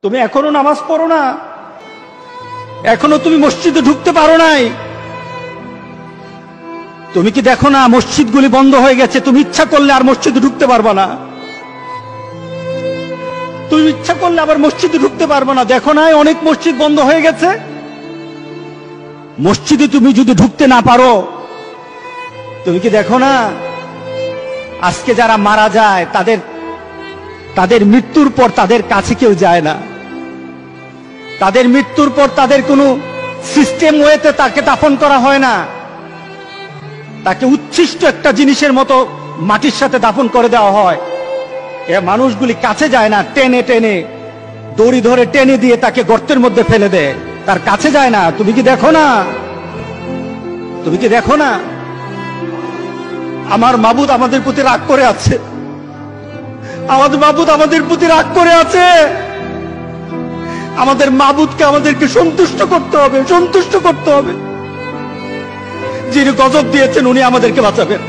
তুমি এখনো নামাজ পড়ো না, এখনো তুমি মসজিদে ঢুকতে পারো নাই। তুমি কি দেখো না মসজিদগুলি বন্ধ হয়ে গেছে? তুমি ইচ্ছা করলে আর মসজিদে ঢুকতে পারবা না, তুমি ইচ্ছা করলে আবার মসজিদে ঢুকতে পারবা না। দেখো না অনেক মসজিদ বন্ধ হয়ে গেছে। মসজিদে তুমি যদি ঢুকতে না পারো, তুমি কি দেখো না আজকে যারা মারা যায় তাদের মৃত্যুর পর তাদের কাছে কেউ যায় না। তাদের মৃত্যুর পর তাদের কোনো সিস্টেম ওয়েতে তাকে দাফন করা হয় না, তাকে উচ্ছিষ্ট একটা জিনিসের মতো মাটির সাথে দাফন করে দেওয়া হয়। এ মানুষগুলি কাছে যায় না, টেনে টেনে দড়ি ধরে টেনে দিয়ে তাকে গর্তের মধ্যে ফেলে দেয়, তার কাছে যায় না। তুমি কি দেখো না? তুমি কি দেখো না আমার মাবুদ আমাদের প্রতি রাগ করে আছে? আমাদের মাবুদ আমাদের প্রতি রাগ করে আছে। আমাদের মাবুদকে আমাদেরকে সন্তুষ্ট করতে হবে, সন্তুষ্ট করতে হবে। যিনি গজব দিয়েছেন উনি আমাদেরকে বাঁচাবেন।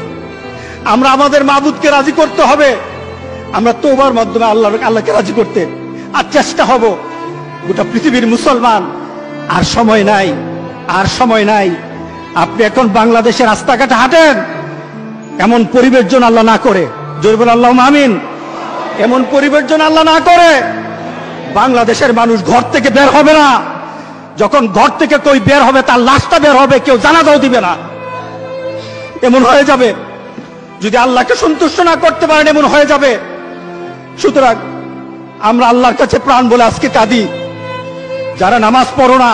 আমরা আমাদের মাবুদকে রাজি করতে হবে। আমরা তওবার মাধ্যমে আল্লাহকে রাজি করতে আর চেষ্টা হব। গোটা পৃথিবীর মুসলমান আর সময় নাই, আর সময় নাই। আপনি এখন বাংলাদেশের রাস্তাঘাটে হাঁটেন, এমন পরিবেশ যেন আল্লাহ না করে, জোরে বলেন আল্লাহুম্মা আমিন। এমন পরিবেশ যেন আল্লাহ না করে বাংলাদেশের মানুষ ঘর থেকে বের হবে না। যখন ঘর থেকে কেউ বের হবে তার লাশটা বের হবে, কেউ জানাজাও দিবে না। এমন হয়ে যাবে যদি আল্লাহকে সন্তুষ্ট না করতে পারেন, এমন হয়ে যাবে। সুতরাং আমরা আল্লাহর কাছে প্রাণ বলে আজকে কাঁদি। যারা নামাজ পড়ো না,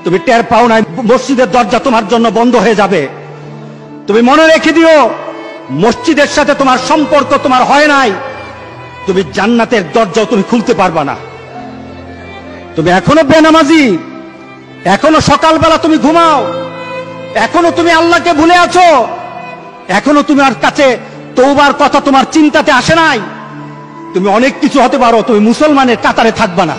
তুমি টের পাও না মসজিদের দরজা তোমার জন্য বন্ধ হয়ে যাবে। তুমি মনে রেখে দিও, মসজিদের সাথে তোমার সম্পর্ক তোমার হয় নাই, তুমি জান্নাতের দরজাও তুমি খুলতে পারবা না। তুমি এখনো বেনামাজি, এখনো সকালবেলা তুমি ঘুমাও, এখনো তুমি আল্লাহকে ভুলে আছো, এখনো তোমার কাছে তওবার কথা তোমার চিন্তাতে আসে নাই। তুমি অনেক কিছু হতে পারো, তুমি মুসলমানের কাতারে থাকবা না।